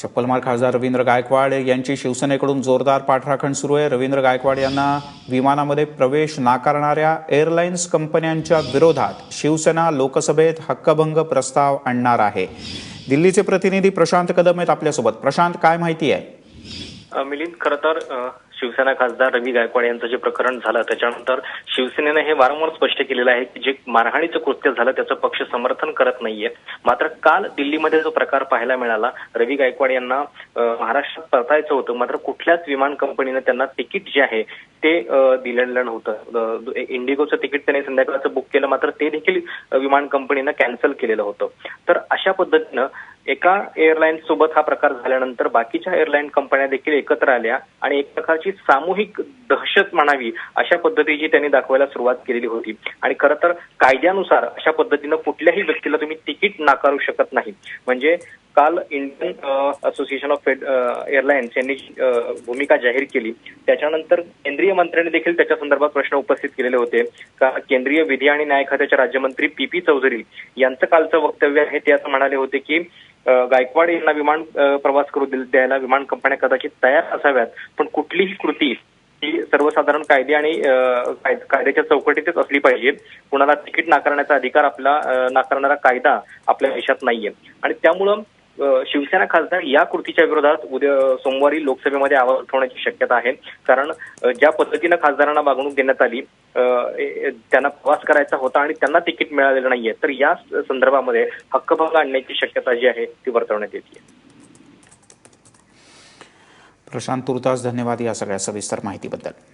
चप्पलमार खासदार रवींद्र गायकवाड यांची शिवसेनेकडून जोरदार पाठराखण सुरू आहे। रवींद्र गायकवाड यांना विमानामध्ये प्रवेश नाकारणाऱ्या एअरलाइन्स कंपन्यांच्या विरोधात शिवसेना लोकसभेत हक्कभंग प्रस्ताव आणणार आहे। दिल्लीचे प्रतिनिधी प्रशांत कदम आहेत आपल्यासोबत। प्रशांत, काय माहिती आहे? मिलिंद, खरं तर शिवसेना खासदार रवी गायकवाड यांचं जे प्रकरण झालं त्याच्यानंतर शिवसेनेने हे वारंवार स्पष्ट केलेलं आहे की जे मारहाणीचं कृत्य झालं त्याचं पक्ष समर्थन करत नाहीये। मात्र काल दिल्लीमध्ये जो प्रकार पाहायला मिळाला, रवी गायकवाड यांना महाराष्ट्रात परतायचं होतं, मात्र कुठल्याच विमान कंपनीने त्यांना तिकीट जे आहे ते दिलेलं नव्हतं। इंडिगोचं तिकीट त्यांनी संध्याकाळचं बुक केलं, मात्र ते देखील विमान कंपनीनं कॅन्सल केलेलं होतं। तर अशा पद्धतीनं एका एअरलाईन सोबत हा प्रकार झाल्यानंतर बाकीच्या एअरलाईन कंपन्या देखील एकत्र आल्या आणि एक प्रकारची सामूहिक दहशत म्हणावी अशा पद्धतीची त्यांनी दाखवायला सुरुवात केलेली होती। आणि खरं तर कायद्यानुसार अशा पद्धतीनं कुठल्याही व्यक्तीला तुम्ही तिकीट नाकारू शकत नाही। म्हणजे काल इंडियन असोसिएशन ऑफ एअरलाइन्स यांनी भूमिका जाहीर केली, त्याच्यानंतर केंद्रीय मंत्र्यांनी देखील त्याच्या संदर्भात प्रश्न उपस्थित केलेले होते। केंद्रीय विधी आणि न्याय खात्याचे राज्यमंत्री पी चौधरी यांचं कालचं वक्तव्य आहे, ते असं म्हणाले होते की गायकवाड यांना विमान प्रवास करू द्यायला विमान कंपन्या कदाचित तयार असाव्यात, पण कुठलीही कृती ही सर्वसाधारण कायदे आणि कायद्याच्या चौकटीतच असली पाहिजे। कुणाला तिकीट नाकारण्याचा अधिकार नाकारणारा कायदा आपल्या देशात नाहीये। आणि त्यामुळं शिवसेना खासदार या कृतीच्या विरोधात उद्या सोमवारी लोकसभेमध्ये आवाज उठवण्याची शक्यता आहे। कारण ज्या पद्धतीनं खासदारांना वागणूक देण्यात आली, त्यांना प्रवास करायचा होता आणि त्यांना तिकीट मिळालेलं नाहीये, तर या संदर्भामध्ये हक्कभंग आणण्याची शक्यता जी आहे ती वर्तवण्यात येते। प्रशांत, तुर्तास धन्यवाद या सगळ्या सविस्तर माहितीबद्दल।